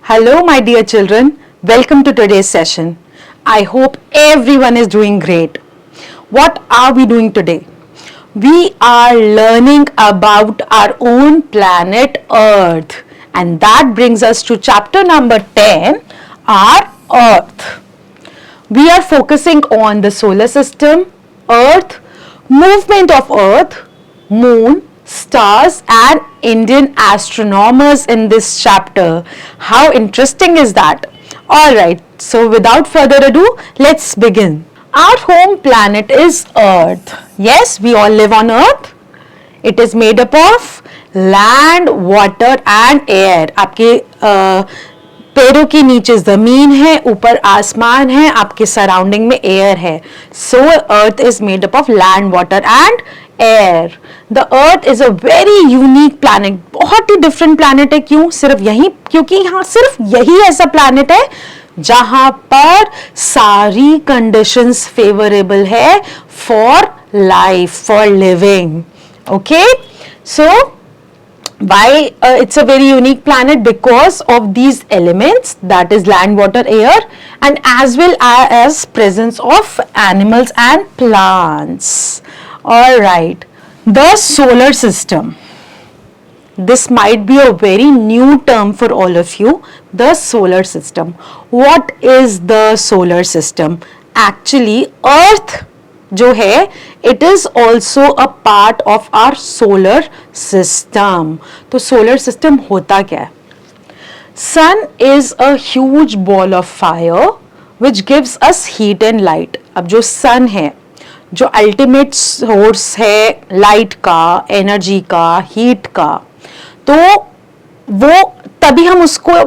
Hello, my dear children. Welcome to today's session. I hope everyone is doing great. What are we doing today? We are learning about our own planet Earth, and that brings us to chapter number 10, our Earth. We are focusing on the solar system, Earth, movement of Earth, Moon, stars and Indian astronomers in this chapter. How interesting is that? Alright, so without further ado, let's begin. Our home planet is Earth. Yes, we all live on Earth. It is made up of land, water and air. आपके पैरों के नीचे जमीन है, ऊपर आसमान है, आपके सराउंडिंग में एयर है. So earth is made up of land, water and air. The earth is a very unique planet. बहुत ही डिफरेंट प्लैनेट है. क्यों? सिर्फ यही, क्योंकि यहाँ सिर्फ यही ऐसा प्लैनेट है जहां पर सारी कंडीशंस फेवरेबल है for life, for living. Okay, so why it's a very unique planet? Because of these elements, that is land, water, air, and as well as presence of animals and plants. All right, the solar system. This might be a very new term for all of you. The solar system. What is the solar system? Actually, Earth जो है, it is also a part of our solar system. तो solar system होता क्या है? Sun is a huge ball of fire which gives us heat and light. अब जो sun है, जो ultimate source है light का, energy का, heat का, तो वो तभी हम उसको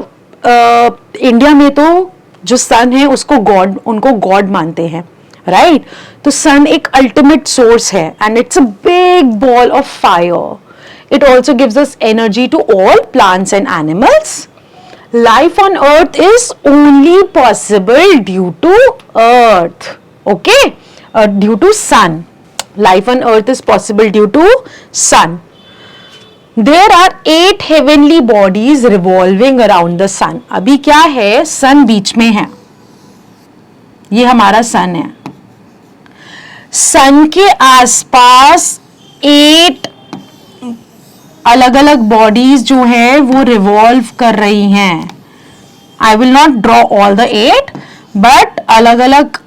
इंडिया में तो जो sun है उसको गॉड, उनको गॉड मानते हैं, राइट? तो सन एक अल्टीमेट सोर्स है and it's a big ball of fire. It also gives us energy to all plants and animals. Life on earth is only possible due to earth. Okay, due to sun. Life on earth is possible due to sun. There are 8 heavenly bodies revolving around the sun. अभी क्या है, सन बीच में है, ये हमारा सन है. सन के आसपास 8 अलग अलग बॉडीज जो है वो रिवॉल्व कर रही हैं. I will not draw all the 8, but अलग अलग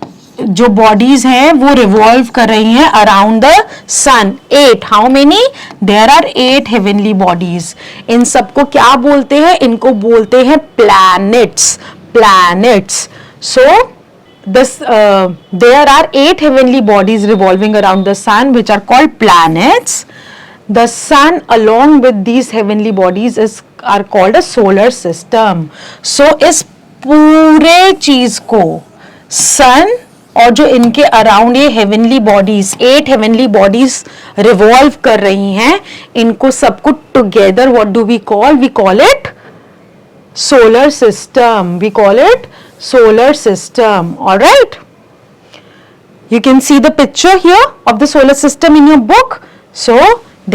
जो बॉडीज हैं वो रिवॉल्व कर रही हैं around the sun. 8. How many? There are 8 heavenly bodies. इन सबको क्या बोलते हैं? इनको बोलते हैं planets. Planets. So there are 8 heavenly bodies revolving around the sun which are called planets. The sun along with these heavenly bodies are called a solar system. So इस पूरे चीज को sun और जो इनके अराउंड ये heavenly bodies, 8 heavenly bodies revolve कर रही हैं, इनको सबको together what do we call? We call it solar system. We call it solar system. All right, you can see the picture here of the solar system in your book. So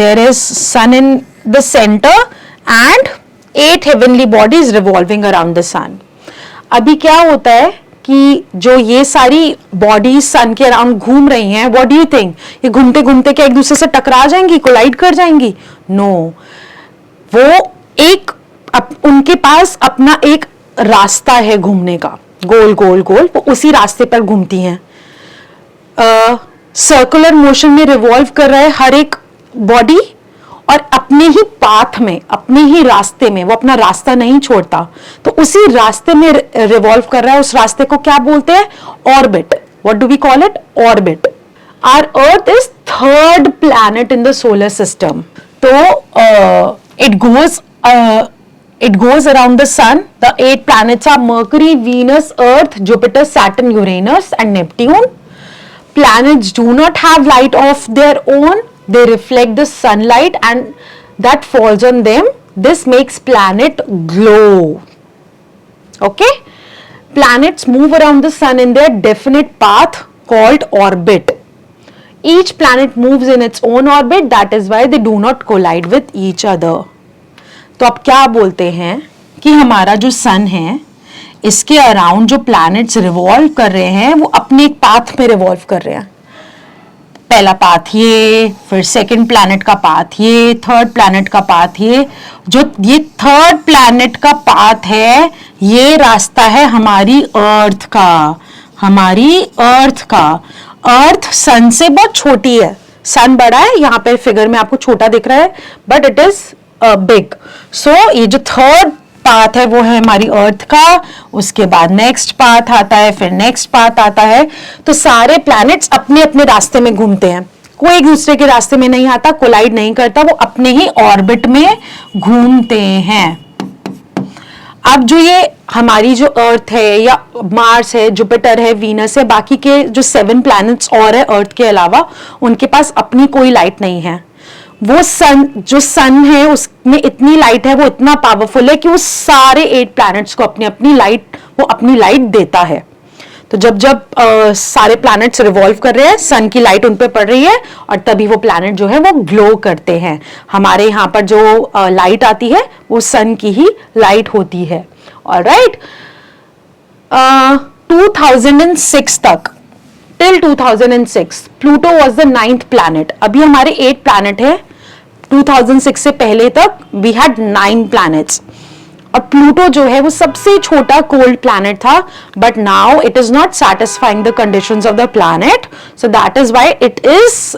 there is sun in the center and 8 heavenly bodies revolving around the sun. अभी क्या होता है कि जो ये सारी bodies सन के around घूम रही हैं, व्हाट डू यू थिंक? ये घूमते घूमते क्या एक दूसरे से टकरा जाएंगी, कोलाइड कर जाएंगी? नो, वो एक उनके पास अपना एक रास्ता है घूमने का, गोल गोल गोल, वो उसी रास्ते पर घूमती हैं. सर्कुलर मोशन में रिवॉल्व कर रहा है हर एक बॉडी और अपने ही पाथ में, अपने ही रास्ते में, वो अपना रास्ता नहीं छोड़ता, तो उसी रास्ते में रिवॉल्व कर रहा है. उस रास्ते को क्या बोलते हैं? Orbit. What do we call it? Orbit. Our earth is 3rd planet in the solar system. तो it goes around the sun. The 8 planets are Mercury, Venus, Earth, Jupiter, Saturn, Uranus and Neptune. Planets do not have light of their own. They reflect the sunlight and that falls on them. This makes planet glow. Okay? Planets move around the sun in their definite path called orbit. Each planet moves in its own orbit. That is why they do not collide with each other. तो आप क्या बोलते हैं कि हमारा जो सन है इसके अराउंड जो प्लैनेट्स रिवॉल्व कर रहे हैं वो अपने एक पाथ में रिवॉल्व कर रहे हैं। पहला पाथ ये, फिर सेकंड प्लैनेट का पाथ ये, थर्ड प्लैनेट का पाथ ये। जो ये थर्ड प्लैनेट का पाथ है ये रास्ता है हमारी अर्थ का, हमारी अर्थ का। अर्थ सन से बहुत छोटी है, सन बड़ा है, यहाँ पे फिगर में आपको छोटा दिख रहा है बट इट इज बिग। सो ये जो थर्ड पाथ है वो है हमारी अर्थ का, उसके बाद नेक्स्ट पाथ आता है, फिर नेक्स्ट पाथ आता है। तो सारे प्लैनेट्स अपने अपने रास्ते में घूमते हैं, कोई एक दूसरे के रास्ते में नहीं आता, कोलाइड नहीं करता, वो अपने ही ऑर्बिट में घूमते हैं। अब जो ये हमारी जो अर्थ है या मार्स है, जुपिटर है, वीनस है, बाकी के जो 7 प्लैनेट्स और है अर्थ के अलावा, उनके पास अपनी कोई लाइट नहीं है। वो सन, जो सन है उसमें इतनी लाइट है, वो इतना पावरफुल है कि वो सारे 8 प्लैनेट्स को अपनी अपनी लाइट, वो अपनी लाइट देता है। तो जब जब सारे प्लैनेट्स रिवॉल्व कर रहे हैं, सन की लाइट उन पे पड़ रही है और तभी वो प्लैनेट जो है वो ग्लो करते हैं। हमारे यहाँ पर जो लाइट आती है वो सन की ही लाइट होती है। ऑलराइट, 2006 तक, till 2006 Pluto was the 9th planet. अभी हमारे 8 प्लैनेट है, 2006 से पहले तक वी हैड 9 प्लैनेट्स। और प्लूटो जो है वो सबसे छोटा कोल्ड प्लैनेट था, but now it is not satisfying the conditions of the planet, so that is why it is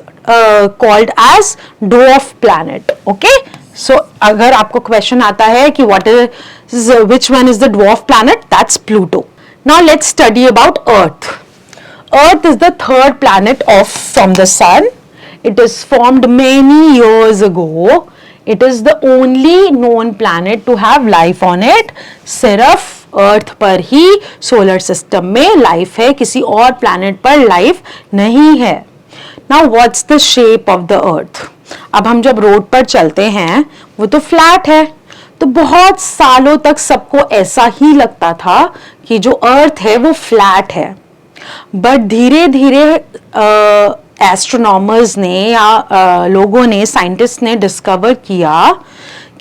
called as dwarf planet. Okay, so अगर आपको क्वेश्चन आता है कि what is, which one is the dwarf planet, that's Pluto. Now let's study about earth. Earth is the third planet from the sun. It is formed many years ago. It is the only known planet to have life on it. सिर्फ अर्थ पर ही solar system में life है, किसी और planet पर life नहीं है। Now what's the shape of the earth? अब हम जब रोड पर चलते हैं वो तो फ्लैट है, तो बहुत सालों तक सबको ऐसा ही लगता था कि जो अर्थ है वो फ्लैट है। बट धीरे धीरे एस्ट्रोनॉमर्स ने या लोगों ने, साइंटिस्ट ने डिस्कवर किया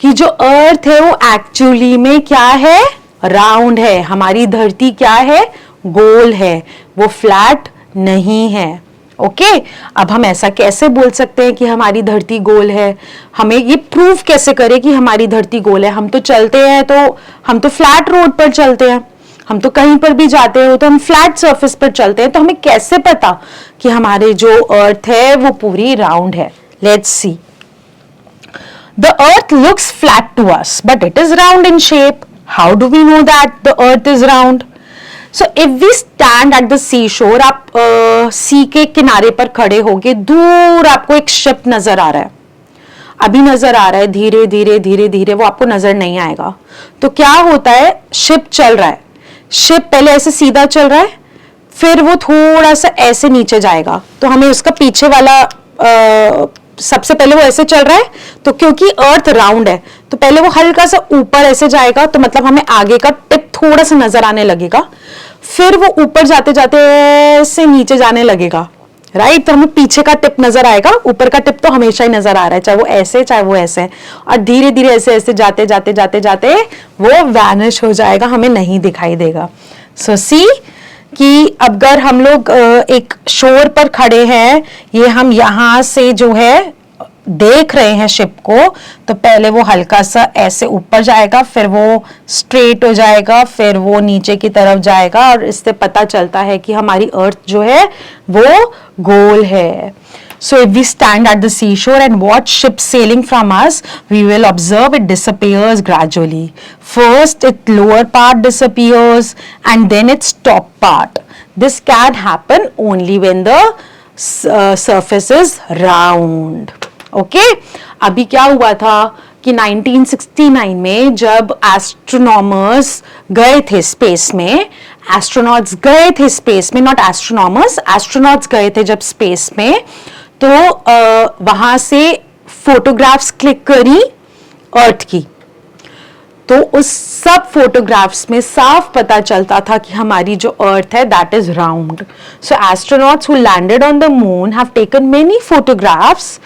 कि जो अर्थ है वो एक्चुअली में क्या है, राउंड है। हमारी धरती क्या है, गोल है, वो फ्लैट नहीं है। ओके, अब हम ऐसा कैसे बोल सकते हैं कि हमारी धरती गोल है? हमें ये प्रूव कैसे करें कि हमारी धरती गोल है? हम तो चलते हैं तो हम तो फ्लैट रोड पर चलते हैं, हम तो कहीं पर भी जाते हो तो हम फ्लैट सरफेस पर चलते हैं, तो हमें कैसे पता कि हमारे जो अर्थ है वो पूरी राउंड है? Let's see. The earth looks flat to us but it is round in shape. How do we know that the earth is round? So if we stand at the sea shore, आप सी के किनारे पर खड़े होगे, दूर आपको एक ship नजर आ रहा है, अभी नजर आ रहा है, धीरे धीरे धीरे धीरे वो आपको नजर नहीं आएगा। तो क्या होता है, शिप चल रहा है, शिप पहले ऐसे सीधा चल रहा है, फिर वो थोड़ा सा ऐसे नीचे जाएगा, तो हमें उसका पीछे वाला सबसे पहले वो ऐसे चल रहा है, तो क्योंकि अर्थ राउंड है तो पहले वो हल्का सा ऊपर ऐसे जाएगा, तो मतलब हमें आगे का टिप थोड़ा सा नजर आने लगेगा, फिर वो ऊपर जाते जाते ऐसे नीचे जाने लगेगा, राइट? तो हमें पीछे का टिप नजर आएगा, ऊपर का टिप तो हमेशा ही नजर आ रहा है, चाहे वो ऐसे चाहे वो ऐसे, और धीरे धीरे ऐसे ऐसे जाते जाते जाते जाते वो वैनिश हो जाएगा, हमें नहीं दिखाई देगा। सो सी कि अगर हम लोग एक शोर पर खड़े हैं, ये हम यहां से जो है देख रहे हैं शिप को, तो पहले वो हल्का सा ऐसे ऊपर जाएगा, फिर वो स्ट्रेट हो जाएगा, फिर वो नीचे की तरफ जाएगा, और इससे पता चलता है कि हमारी अर्थ जो है वो गोल है। So if we stand at the seashore and watch ships sailing from us, we will observe it disappears gradually. First, its lower part disappears and then its top part. This can happen only when the surface is round. Okay? अभी क्या हुआ था कि 1969 में जब astronomers गए थे space में, एस्ट्रोनॉट्स गए थे स्पेस में, नॉट एस्ट्रोनॉमर्स, एस्ट्रोनॉट्स गए थे जब स्पेस में, तो वहां से फोटोग्राफ्स क्लिक करी अर्थ की, तो उस सब फोटोग्राफ्स में साफ पता चलता था कि हमारी जो अर्थ है that is round. So astronauts who landed on the moon have taken many photographs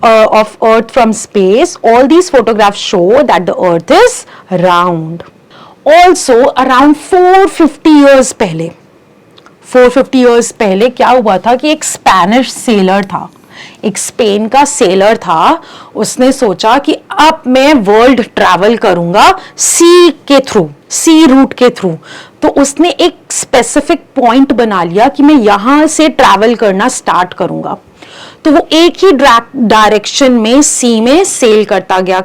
of earth from space. All these photographs show that the earth is round. Also around 450 years पहले क्या हुआ था कि एक स्पेनिश सेलर था, एक Spain का seller था, उसने सोचा कि अब मैं वर्ल्ड ट्रैवल करूंगा सी रूट के थ्रू। तो उसने एक स्पेसिफिक पॉइंट बना लिया कि मैं यहां से ट्रैवल करना स्टार्ट करूंगा। तो वो एक ही डायरेक्शन में सी में सेल करता गया,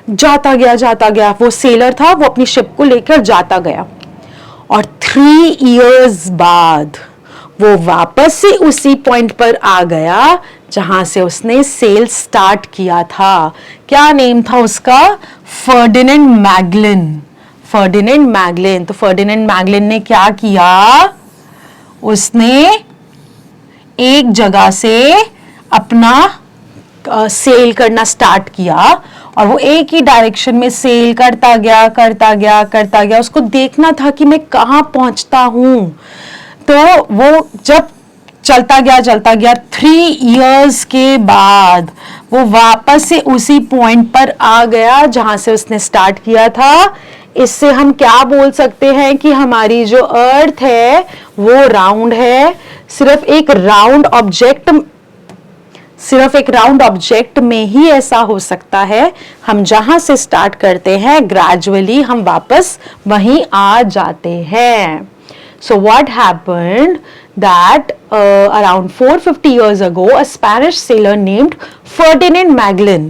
जाता गया। वो सेलर था, वो अपनी शिप को लेकर जाता गया, और 3 इयर्स बाद वो वापस से उसी पॉइंट पर आ गया जहां से उसने सेल स्टार्ट किया था। क्या नेम था उसका? Ferdinand Magellan. तो फर्डिनेंड मैगलन ने क्या किया? उसने एक जगह से अपना सेल करना स्टार्ट किया, और वो एक ही डायरेक्शन में सेल करता गया। उसको देखना था कि मैं कहां पहुंचता हूं। तो वो जब चलता गया 3 इयर्स के बाद वो वापस से उसी पॉइंट पर आ गया जहां से उसने स्टार्ट किया था। इससे हम क्या बोल सकते हैं कि हमारी जो अर्थ है वो राउंड है। सिर्फ एक राउंड ऑब्जेक्ट में ही ऐसा हो सकता है। हम जहां से स्टार्ट करते हैं ग्रेजुअली हम वापस वहीं आ जाते हैं। So what happened that around 450 years ago, a Spanish sailor named Ferdinand Magellan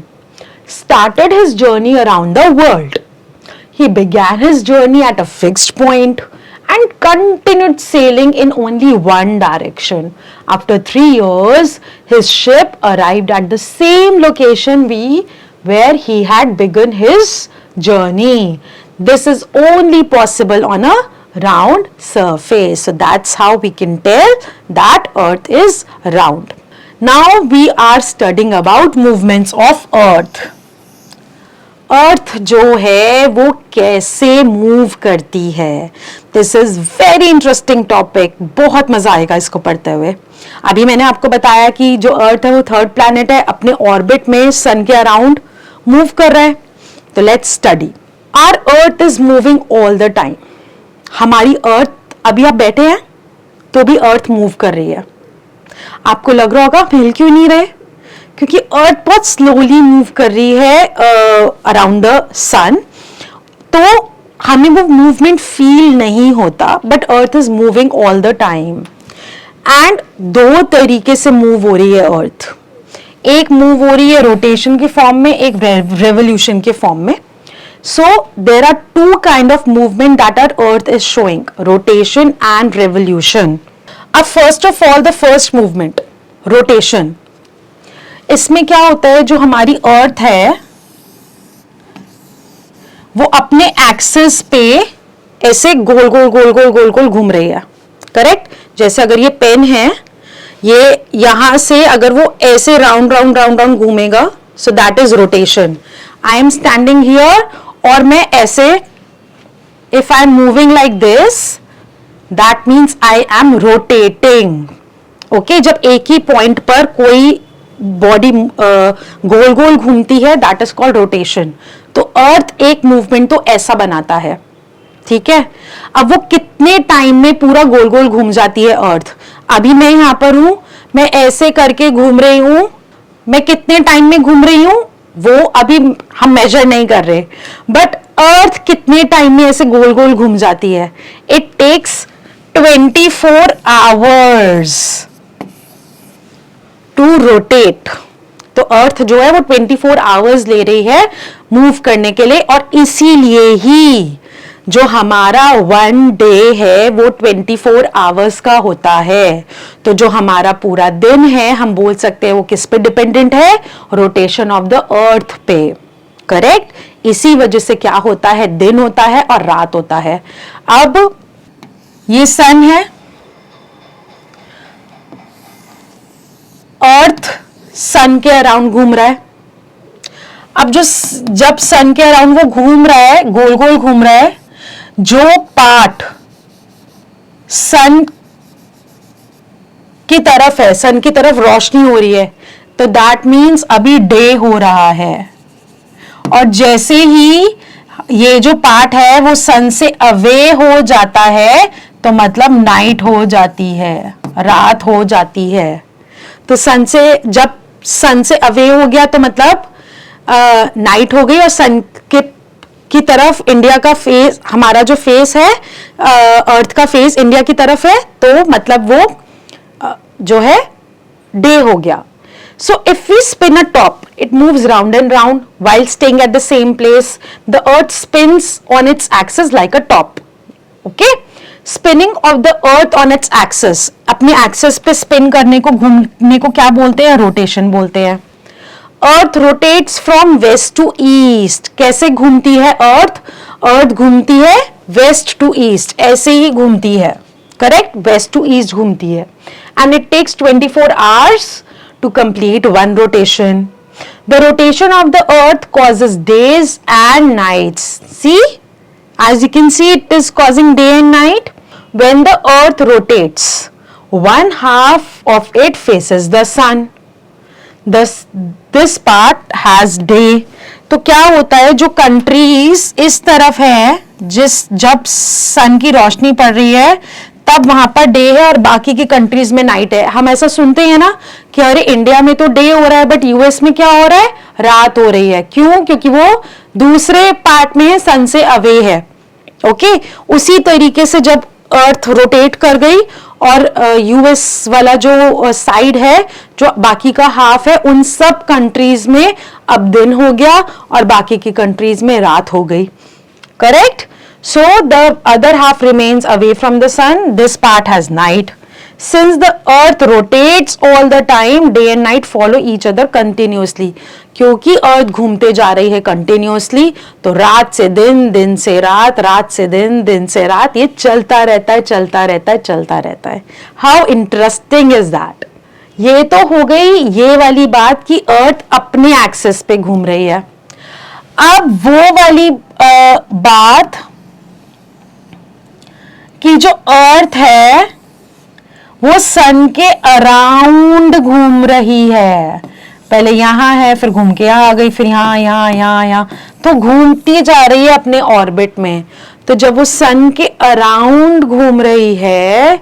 started his journey around the world. He began his journey at a fixed point and continued sailing in only one direction. After 3 years, his ship arrived at the same location where he had begun his journey. This is only possible on a round surface. So that's how we can tell that Earth is round. Now we are studying about movements of Earth. अर्थ जो है वो कैसे move करती है। This is very interesting topic, बहुत मजा आएगा इसको पढ़ते हुए। अभी मैंने आपको बताया कि जो अर्थ है वो थर्ड प्लैनेट है, अपने ऑर्बिट में सन के अराउंड मूव कर रहा है। तो let's study. Our earth is moving all the time. हमारी अर्थ, अभी आप बैठे हैं तो भी अर्थ मूव कर रही है। आपको लग रहा होगा हिल क्यों नहीं रहे? क्योंकि अर्थ बहुत स्लोली मूव कर रही है अराउंड द सन, तो हमें वो मूवमेंट फील नहीं होता, but earth is moving all the time. And 2 तरीके से मूव हो रही है अर्थ। एक मूव हो रही है रोटेशन के फॉर्म में, एक रेवोल्यूशन के फॉर्म में। So there are 2 kind of movement that our earth is showing, rotation and revolution. अब first of all, the first movement, rotation. इसमें क्या होता है, जो हमारी अर्थ है वो अपने एक्सिस पे ऐसे गोल घूम रही है, करेक्ट? जैसे अगर ये पेन है, ये यहां से अगर वो ऐसे राउंड घूमेगा, सो that is rotation. I am standing here और मैं ऐसे, if I am moving like this, that means I am rotating. Okay, जब एक ही पॉइंट पर कोई बॉडी गोल घूमती है, दैट इज कॉल्ड रोटेशन। तो अर्थ एक मूवमेंट तो ऐसा बनाता है, ठीक है? अब वो कितने टाइम में पूरा गोल घूम जाती है अर्थ? अभी मैं यहां पर हूं, मैं ऐसे करके घूम रही हूं, मैं कितने टाइम में घूम रही हूं वो अभी हम मेजर नहीं कर रहे, बट अर्थ कितने टाइम में ऐसे गोल घूम जाती है? It takes 24 hours to rotate. तो अर्थ जो है वो 24 आवर्स ले रही है मूव करने के लिए, और इसीलिए ही जो हमारा 1 डे है वो 24 आवर्स का होता है। तो जो हमारा पूरा दिन है, हम बोल सकते हैं वो किस पे डिपेंडेंट है? रोटेशन ऑफ द अर्थ पे, करेक्ट? इसी वजह से क्या होता है, दिन होता है और रात होता है। अब ये सन है, अर्थ सन के अराउंड घूम रहा है। अब जब सन के अराउंड वो घूम रहा है, गोल घूम रहा है, जो पार्ट सन की तरफ है, सन की तरफ रोशनी हो रही है, तो दैट मीन्स अभी डे हो रहा है। और जैसे ही ये जो पार्ट है वो सन से अवे हो जाता है तो मतलब नाइट हो जाती है, रात हो जाती है। तो सन से, जब सन से अवे हो गया तो मतलब नाइट हो गई, और सन के की तरफ इंडिया का फेस, हमारा जो फेस है, अर्थ का फेस इंडिया की तरफ है, तो मतलब वो जो है डे हो गया। So if we spin a top, it moves round and round while staying at the same place. The earth spins on its axis like a top. Okay? Spinning of the earth on its axis. अपने axis पे spin करने को, घूमने को क्या बोलते हैं? Rotation बोलते हैं। Earth rotates from west to east. कैसे घूमती है अर्थ? अर्थ घूमती है west to east. ऐसे ही घूमती है, करेक्ट? west to east घूमती है। And it takes 24 hours to complete one rotation. The rotation of the earth causes days and nights. See, as you can see, it is causing day and night. When the earth rotates, one half of it faces the sun. This part has day. तो क्या होता है, जो countries इस तरफ है, जब सन की रोशनी पड़ रही है तब वहां पर डे है और बाकी की कंट्रीज में नाइट है। हम ऐसा सुनते हैं ना कि अरे इंडिया में तो डे हो रहा है बट यूएस में क्या हो रहा है? रात हो रही है। क्यों? क्योंकि वो दूसरे पार्ट में सन से अवे है। ओके, उसी तरीके से जब अर्थ रोटेट कर गई और यूएस वाला जो साइड है, जो बाकी का हाफ है, उन सब कंट्रीज में अब दिन हो गया और बाकी की कंट्रीज में रात हो गई, correct? So the other half remains away from the sun. This part has night. Since the earth rotates all the time, day and night follow each other continuously. क्योंकि अर्थ घूमते जा रही है कंटिन्यूसली, तो रात से दिन, दिन से रात, रात से दिन, दिन से रात, ये चलता रहता है, चलता रहता है, चलता रहता है। How interesting is that? ये तो हो गई ये वाली बात कि अर्थ अपने एक्सिस पे घूम रही है। अब वो वाली बात कि जो अर्थ है वो सन के अराउंड घूम रही है। पहले यहां है, फिर घूम के यहां आ गई, फिर यहां, यहां, यहां, यहां, तो घूमती जा रही है अपने ऑर्बिट में। तो जब वो सन के अराउंड घूम रही है,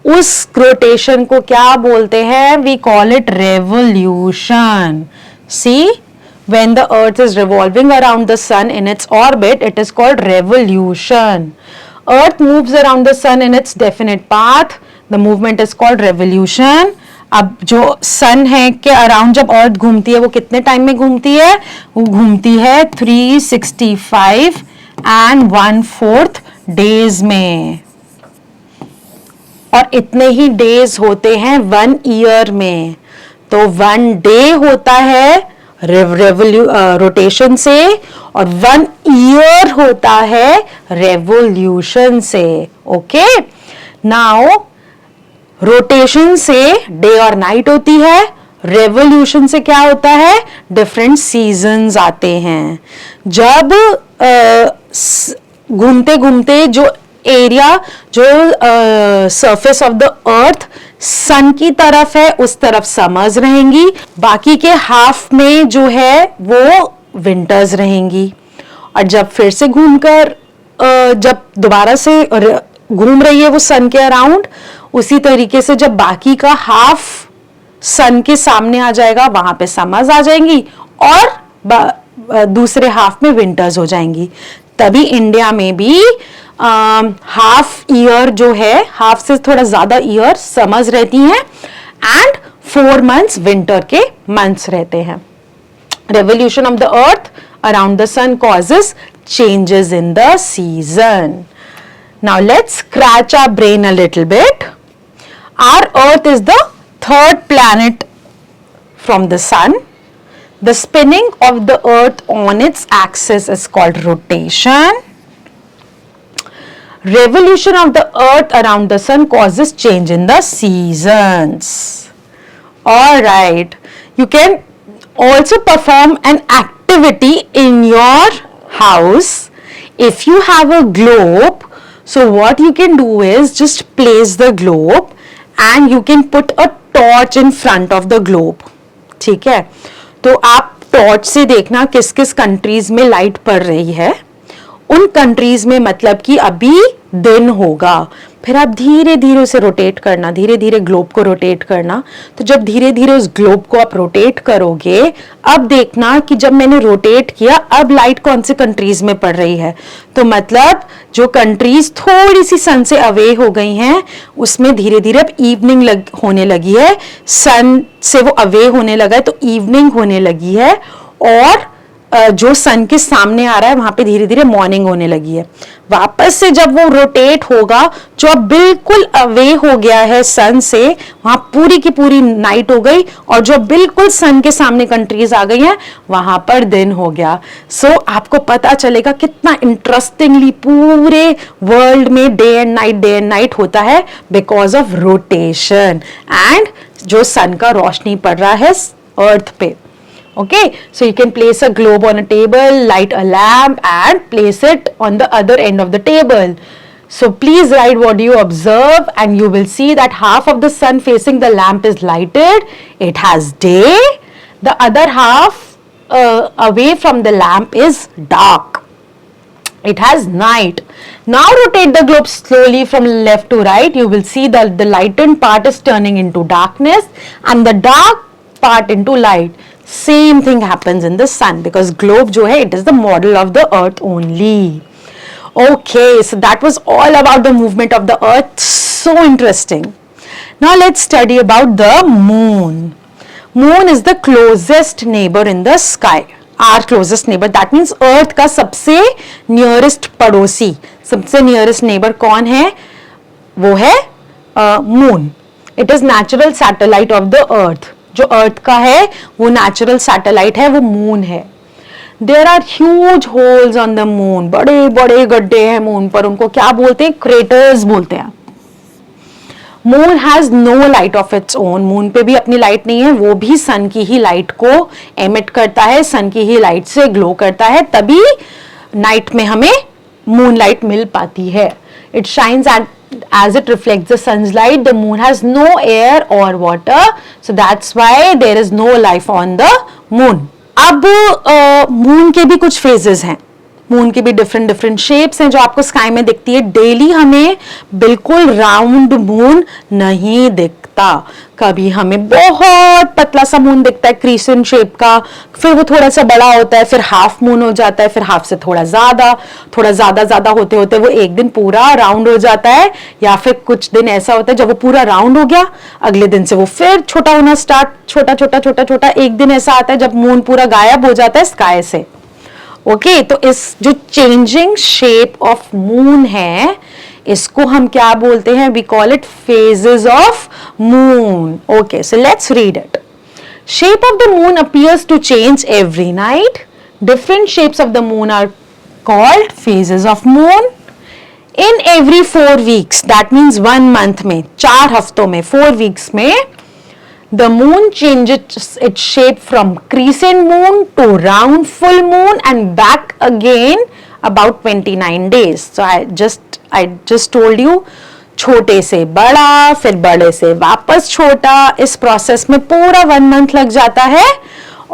उस रोटेशन को क्या बोलते हैं? We call it revolution. See, when the earth is revolving around the sun in its orbit, it is called revolution. Earth moves around the sun in its definite path. The movement is called revolution. अब जो सन है के around जब अर्थ घूमती है, वो कितने time में घूमती है? वो घूमती है 365 and 1/4 डेज में, और इतने ही डेज होते हैं 1 ईयर में। तो 1 डे होता है रोटेशन से और 1 ईयर होता है रेवोल्यूशन से। ओके, नाउ रोटेशन से डे और नाइट होती है, रेवोल्यूशन से क्या होता है? डिफरेंट सीजन्स आते हैं। जब घूमते घूमते जो एरिया, जो सरफेस ऑफ द अर्थ सन की तरफ है, उस तरफ समर्स रहेंगी, बाकी के हाफ में जो है वो विंटर्स रहेंगी। और जब फिर से घूमकर जब दोबारा से घूम रही है वो सन के अराउंड, उसी तरीके से जब बाकी का हाफ सन के सामने आ जाएगा, वहां पे समर्स आ जाएंगी और दूसरे हाफ में विंटर्स हो जाएंगी। तभी इंडिया में भी हाफ ईयर जो है, हाफ से थोड़ा ज्यादा ईयर समर्स रहती हैं एंड 4 months विंटर के मंथ्स रहते हैं। Revolution of the earth around the sun causes changes in the season. Now let's scratch our brain a little bit. Our earth is the third planet from the sun. The spinning of the earth on its axis is called rotation. Revolution of the earth around the sun causes change in the seasons. All right, you can also perform an activity in your house. If you have a globe, so what you can do is just place the globe and you can put a torch in front of the globe. ठीक है, तो आप torch से देखना किस किस countries में light पड़ रही है, उन कंट्रीज में मतलब कि अभी दिन होगा। फिर आप धीरे धीरे उसे रोटेट करना, धीरे धीरे ग्लोब को रोटेट करना। तो जब धीरे धीरे उस ग्लोब को आप रोटेट करोगे, अब देखना कि जब मैंने रोटेट किया अब लाइट कौन से कंट्रीज में पड़ रही है। तो मतलब जो कंट्रीज थोड़ी सी सन से अवे हो गई हैं उसमें धीरे धीरे अब इवनिंग होने लगी है, सन से वो अवे होने लगा है तो इवनिंग होने लगी है। और जो सन के सामने आ रहा है वहां पे धीरे धीरे मॉर्निंग होने लगी है। वापस से जब वो रोटेट होगा, जो अब बिल्कुल अवे हो गया है सन से, वहां पूरी की पूरी नाइट हो गई, और जो बिल्कुल सन के सामने कंट्रीज आ गई हैं वहां पर दिन हो गया। सो आपको पता चलेगा कितना इंटरेस्टिंगली पूरे वर्ल्ड में डे एंड नाइट होता है बिकॉज ऑफ रोटेशन एंड जो सन का रोशनी पड़ रहा है अर्थ पे। Okay, so you can place a globe on a table, light a lamp and place it on the other end of the table. So please write what you observe and you will see that half of the sun facing the lamp is lighted, it has day, the other half away from the lamp is dark, it has night. Now rotate the globe slowly from left to right, you will see that the lightened part is turning into darkness and the dark part into light. Same thing happens in the sun because globe जो है it is the model of the earth only. Okay, so that was all about the movement of the earth. So interesting. Now let's study about the moon. Moon is the closest neighbor in the sky. Our closest neighbor, that means earth का सबसे nearest पड़ोसी, सबसे nearest neighbor कौन है? वो है moon. It is natural satellite of the earth. जो अर्थ का है वो नेचुरल सैटेलाइट है, वो मून है। There are huge holes on the moon, बड़े बड़े गड्ढे हैं मून पर, उनको क्या बोलते हैं? क्रेटर्स बोलते हैं। Moon has no light of its own, moon पे भी अपनी लाइट नहीं है, वो भी सन की ही लाइट को एमिट करता है, सन की ही लाइट से ग्लो करता है, तभी नाइट में हमें मून लाइट मिल पाती है। It shines as it reflects the sun's light. The moon has no air or water, so that's why there is no life on the moon. अब मून के भी कुछ फेजेस हैं, मून की भी डिफरेंट डिफरेंट शेप्स हैं जो आपको स्काई में दिखती है। डेली हमें बिल्कुल राउंड मून नहीं दिखता, कभी हमें बहुत पतला सा मून दिखता है क्रीसेंट शेप का, फिर वो थोड़ा सा बड़ा होता है, फिर हाफ मून हो जाता है, फिर हाफ से थोड़ा ज्यादा होते होते वो एक दिन पूरा राउंड हो जाता है, या फिर कुछ दिन ऐसा होता है जब वो पूरा राउंड हो गया अगले दिन से वो फिर छोटा होना स्टार्ट, छोटा, एक दिन ऐसा आता है जब मून पूरा गायब हो जाता है स्काई से। ओके, तो इस जो चेंजिंग शेप ऑफ मून है इसको हम क्या बोलते हैं? We call it phases of moon. Okay, so let's read it. Shape of the moon appears to change every night, different shapes of the moon are called phases of moon. In every 4 weeks, that means 1 month में, 4 हफ्तों में, 4 weeks में, the moon changes its shape from crescent moon to round full moon and back again about 29 days. So I just told you, छोटे से बड़ा, फिर बड़े से वापस छोटा, इस प्रोसेस में पूरा 1 month लग जाता है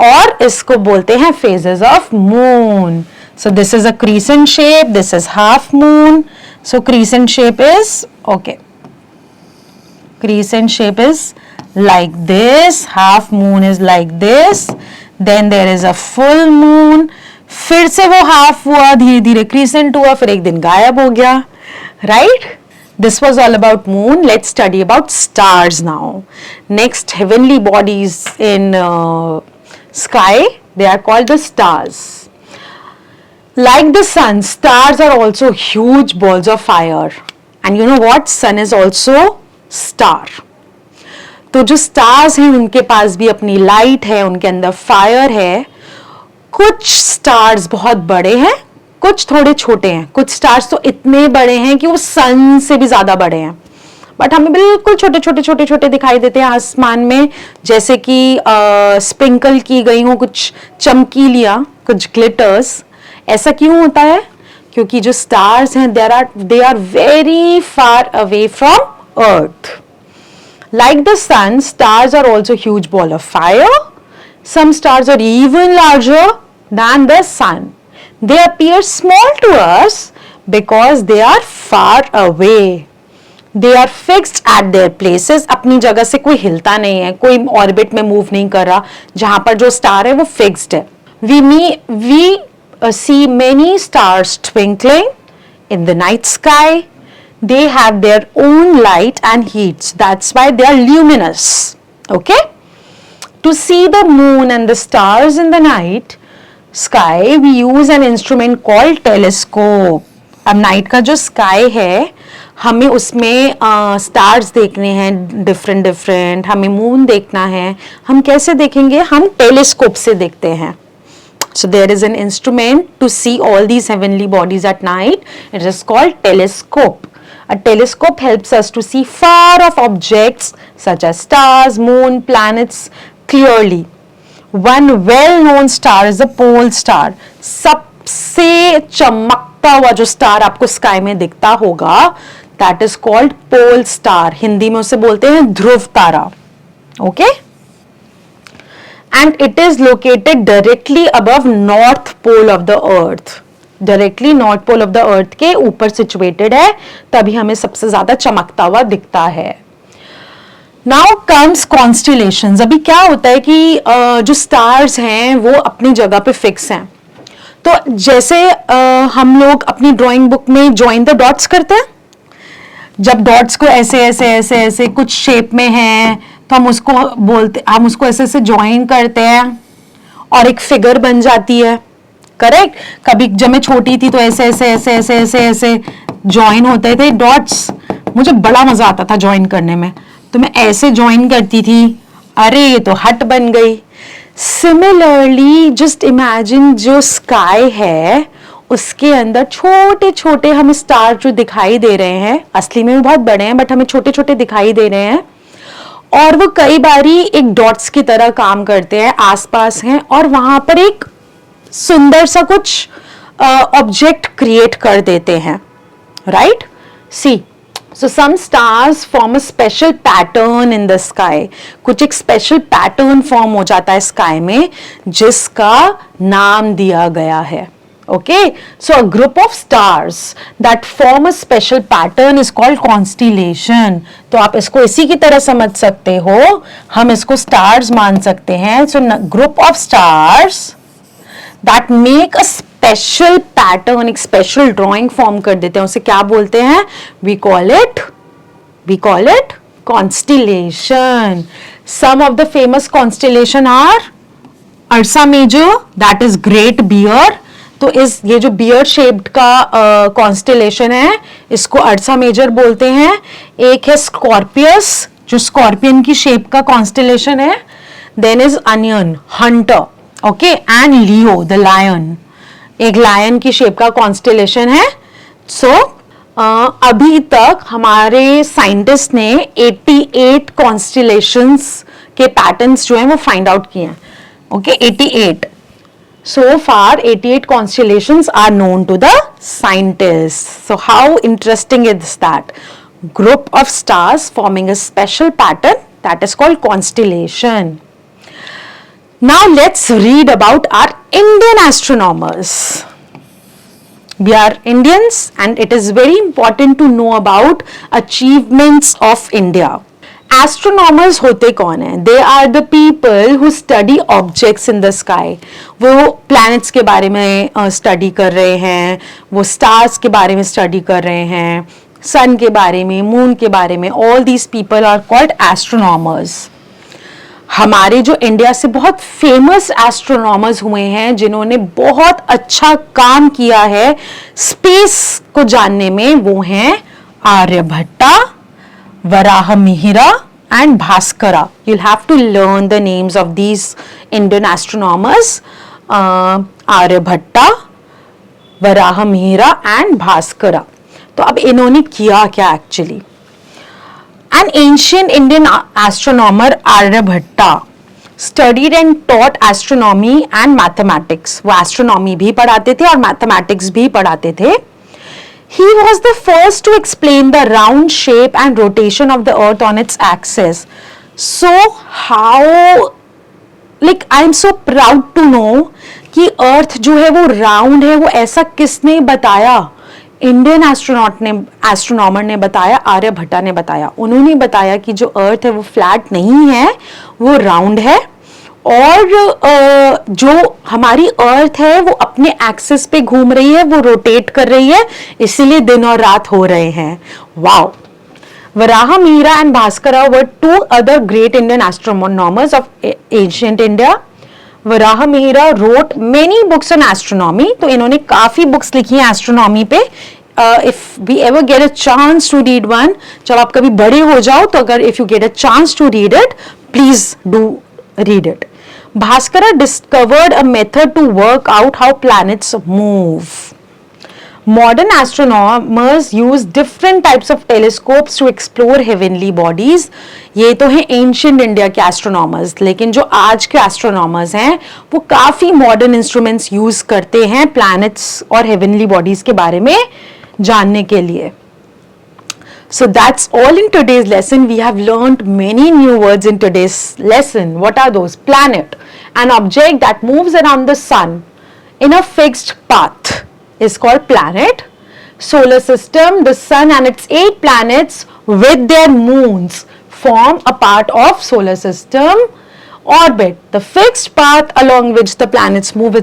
और इसको बोलते हैं phases of moon. So this is a crescent shape, this is half moon. So crescent shape is, okay, crescent shape is like this, half moon is like this, then there is a full moon, फिर से वो half हुआ, धीरे धीरे crescent हुआ, फिर एक दिन गायब हो गया, right? This was all about moon. Let's study about stars now. Next heavenly bodies in sky, they are called the stars. Like the sun, stars are also huge balls of fire. And you know what? Sun is also star. तो जो stars हैं उनके पास भी अपनी light है, उनके अंदर fire है। कुछ स्टार्स बहुत बड़े हैं, कुछ थोड़े छोटे हैं, कुछ स्टार्स तो इतने बड़े हैं कि वो सन से भी ज्यादा बड़े हैं, बट हमें बिल्कुल छोटे छोटे दिखाई देते हैं आसमान में, जैसे कि स्प्रिंकल की गई हो कुछ चमकीलियां, कुछ ग्लिटर्स। ऐसा क्यों होता है? क्योंकि जो स्टार्स हैं they are very far away from earth. Like the sun, stars are also huge ball of fire. Some stars are even larger than the sun. They appear small to us because they are far away. They are fixed at their places. अपनी जगह से कोई हिलता नहीं है, कोई orbit में move नहीं कर रहा, जहां पर जो स्टार है वो फिक्स्ड है. We see many stars twinkling in the night sky. They have their own light and heats. That's why they are luminous. Okay? To see the moon and the stars in the night sky, we use an instrument called telescope. अब night का जो sky है, हमें उसमें stars देखने हैं different different, हमें moon देखना है. हम कैसे देखेंगे? हम टेलीस्कोप से देखते हैं. So there is an instrument to see all these heavenly bodies at night. It is called telescope. A telescope helps us to see far off objects such as stars, moon, planets clearly. One well-known star is the pole star. सबसे चमकता हुआ जो star आपको sky में दिखता होगा, that is called pole star. Hindi में उसे बोलते हैं ध्रुव तारा. Okay? And it is located directly above north pole of the earth. Directly north pole of the earth के ऊपर situated है, तभी हमें सबसे ज्यादा चमकता हुआ दिखता है. Now comes constellations. अभी क्या होता है कि जो stars हैं वो अपनी जगह पे फिक्स हैं. तो जैसे हम लोग अपनी ड्राइंग बुक में join the dots करते हैं, जब डॉट्स को ऐसे ऐसे ऐसे ऐसे कुछ शेप में है तो हम उसको ऐसे ऐसे ज्वाइन करते हैं और एक फिगर बन जाती है. करेक्ट? कभी जब मैं छोटी थी तो ऐसे ऐसे ऐसे ऐसे ऐसे ऐसे ज्वाइन होते थे डॉट्स. मुझे बड़ा मजा आता था ज्वाइन करने में, तो मैं ऐसे ज्वाइन करती थी. अरे ये तो हट बन गई. सिमिलरली जस्ट इमेजिन जो स्काई है उसके अंदर छोटे छोटे हमें स्टार जो दिखाई दे रहे हैं, असली में भी बहुत बड़े हैं बट हमें छोटे छोटे दिखाई दे रहे हैं, और वो कई बारी एक डॉट्स की तरह काम करते हैं, आसपास हैं, और वहां पर एक सुंदर सा कुछ ऑब्जेक्ट क्रिएट कर देते हैं. Right? C, so some stars form a special pattern in the sky. कुछ एक स्पेशल पैटर्न फॉर्म हो जाता है स्काई में जिसका नाम दिया गया है. Okay, so a group of stars that form a special pattern is called constellation. तो आप इसको इसी की तरह समझ सकते हो, हम इसको stars मान सकते हैं. So group of stars that make a special pattern, एक special drawing form कर देते हैं, उसे क्या बोलते हैं? We call it constellation. Some of the famous constellation are Ursa Major, that is Great Bear. तो ये जो बियर शेप्ड का कॉन्स्टेलेशन है इसको अर्सा मेजर बोलते हैं. एक है स्कॉर्पियस जो स्कॉर्पियन की शेप का कॉन्स्टेलेशन है. Then is Orion, hunter, okay, and Leo the lion, एक लायन की शेप का कॉन्स्टेलेशन है. सो अभी तक हमारे साइंटिस्ट ने 88 कॉन्स्टेलेशंस के पैटर्न्स जो हैं वो फाइंड आउट किए हैं. Okay, 88. So far 88 constellations are known to the scientists. So how interesting is that? Group of stars forming a special pattern that is called constellation. Now let's read about our Indian astronomers. We are Indians and it is very important to know about achievements of India. Astronomers होते कौन है? They are the people who study objects in the sky. वो planets के बारे में study कर रहे हैं, वो स्टार्स के बारे में स्टडी कर रहे हैं, सन के बारे में, मून के बारे में. All these people are called astronomers. हमारे जो इंडिया से बहुत फेमस एस्ट्रोनॉमर्स हुए हैं जिन्होंने बहुत अच्छा काम किया है स्पेस को जानने में, वो हैं Aryabhatta, Varahamihira and Bhaskara. You'll have to learn the names of these Indian astronomers, Aryabhatta, Varahamihira and Bhaskara. तो अब इन्होंने किया क्या actually? An ancient Indian astronomer Aryabhatta studied and taught astronomy and mathematics. वो astronomy भी पढ़ाते थे और mathematics भी पढ़ाते थे. He was the first to explain the round shape and rotation of the earth on its axis. So how, like, I am so proud to know कि अर्थ जो है वो राउंड है, वो ऐसा किसने बताया? इंडियन एस्ट्रोनॉमर ने बताया, आर्यभट्टा ने बताया। उन्होंने बताया कि जो अर्थ है वो फ्लैट नहीं है, वो राउंड है, और जो हमारी अर्थ है वो अपने एक्सिस पे घूम रही है, वो रोटेट कर रही है, इसीलिए दिन और रात हो रहे हैं। Wow! Varaha Mihira and Bhaskara were two other great Indian astronomers of ancient India. Varaha Mihira wrote many books on astronomy. तो इन्होंने काफी बुक्स लिखी हैं एस्ट्रोनॉमी पे. If we ever get a chance to read one, जब आप कभी बड़े हो जाओ तो अगर if you get a chance to read it, please do read it. Bhaskara discovered a method to work out how planets move. Modern astronomers use different types of telescopes to explore heavenly bodies. ये तो है ancient India के astronomers, लेकिन जो आज के astronomers हैं वो काफ़ी modern instruments use करते हैं planets और heavenly bodies के बारे में जानने के लिए. So that's all in today's lesson. We have learned many new words in today's lesson. What are those? Planet, an object that moves around the sun in a fixed path, is called planet. Solar system, the sun and its 8 planets with their moons form a part of solar system. Orbit, the fixed path along which the planets move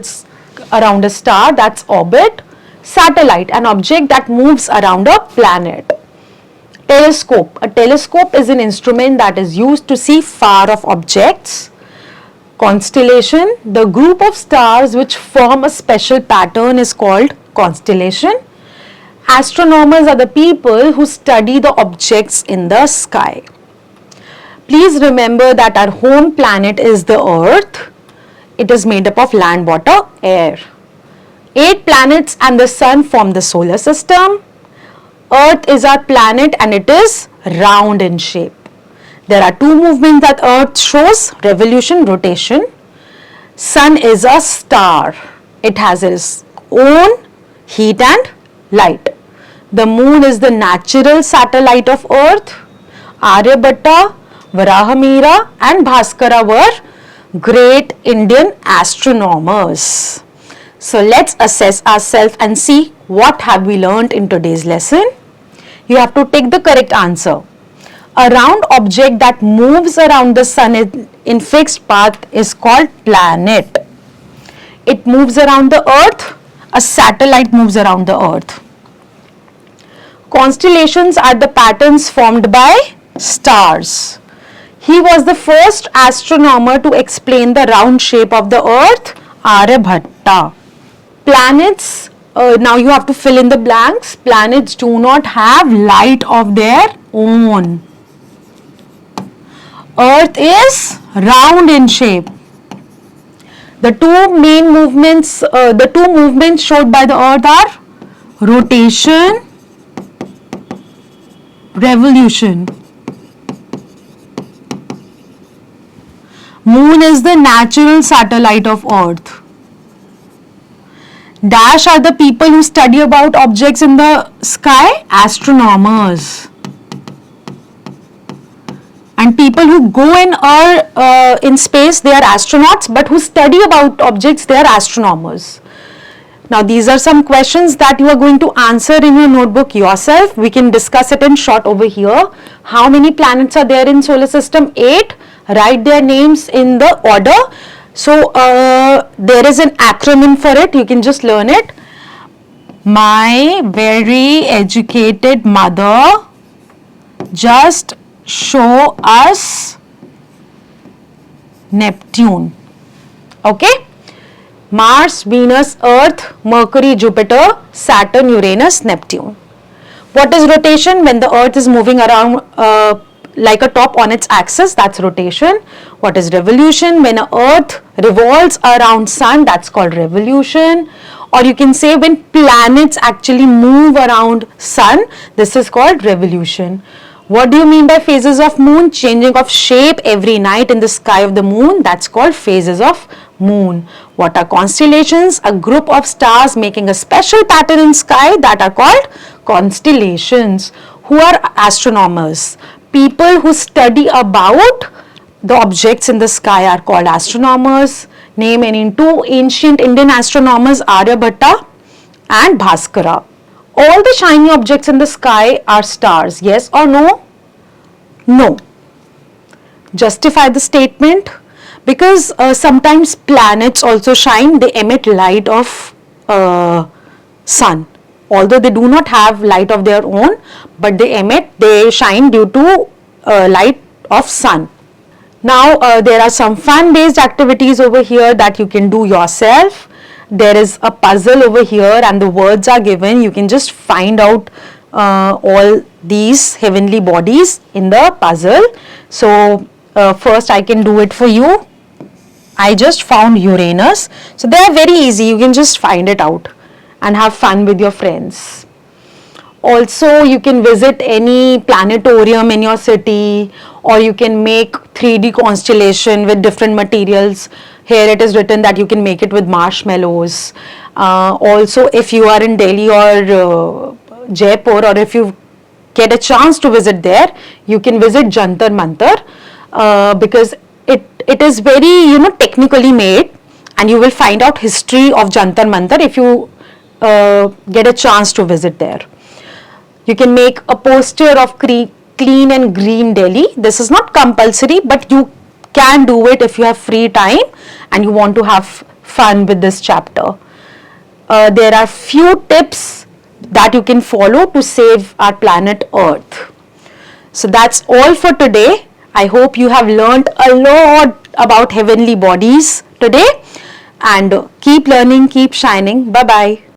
around a star, that's orbit. Satellite, an object that moves around a planet. Telescope, a telescope is an instrument that is used to see far off objects. Constellation, the group of stars which form a special pattern is called constellation. Astronomers are the people who study the objects in the sky. Please remember that our home planet is the Earth. It is made up of land, water, air. 8 planets and the sun form the solar system. Earth is our planet and it is round in shape. There are 2 movements that Earth shows: revolution, rotation. Sun is a star. It has its own heat and light. The moon is the natural satellite of Earth. Aryabhatta, Varaha Mihira and Bhaskara were great Indian astronomers. So let's assess ourselves and see what have we learned in today's lesson. You have to take the correct answer. A round object that moves around the sun in fixed path is called planet. It moves around the earth. A satellite moves around the earth. Constellations are the patterns formed by stars. He was the first astronomer to explain the round shape of the earth, Aryabhatta. Planets, now you have to fill in the blanks. Planets do not have light of their own. Earth is round in shape. The two movements showed by the earth are rotation, revolution. Moon is the natural satellite of earth. Dash are the people who study about objects in the sky, astronomers. And people who go in space, they are astronauts, but who study about objects, they are astronomers. Now these are some questions that you are going to answer in your notebook yourself. We can discuss it in short over here. How many planets are there in solar system? 8. Write their names in the order. So there is an acronym for it. You can just learn it. My very educated mother just show us Neptune. Okay? Mars, Venus, Earth, Mercury, Jupiter, Saturn, Uranus, Neptune. What is rotation? When the Earth is moving around like a top on its axis, that's rotation. What is revolution? When Earth revolves around sun, that's called revolution. Or you can say when planets actually move around sun, this is called revolution. What do you mean by phases of moon? Changing of shape every night in the sky of the moon, that's called phases of moon. What are constellations? A group of stars making a special pattern in sky, that are called constellations. Who are astronomers? People who study about the objects in the sky are called astronomers. Name any two ancient Indian astronomers, Aryabhatta and Bhaskara. All the shiny objects in the sky are stars, yes or no? No. Justify the statement. Because sometimes planets also shine, they emit light of sun. Although they do not have light of their own, but they shine due to light of sun. Now there are some fun based activities over here that you can do yourself. There is a puzzle over here and the words are given. You can just find out all these heavenly bodies in the puzzle. So first I can do it for you. I just found Uranus. So they are very easy. You can just find it out and have fun with your friends. Also, you can visit any planetarium in your city, or you can make 3D constellation with different materials. Here it is written that you can make it with marshmallows. Also, if you are in Delhi or Jaipur, or if you get a chance to visit there, you can visit Jantar Mantar because it is very technically made, and you will find out history of Jantar Mantar if you get a chance to visit there. You can make a poster of clean and green Delhi. This is not compulsory, but you can do it if you have free time and you want to have fun with this chapter. There are few tips that you can follow to save our planet Earth. So that's all for today. I hope you have learned a lot about heavenly bodies today, and keep learning, keep shining. Bye bye.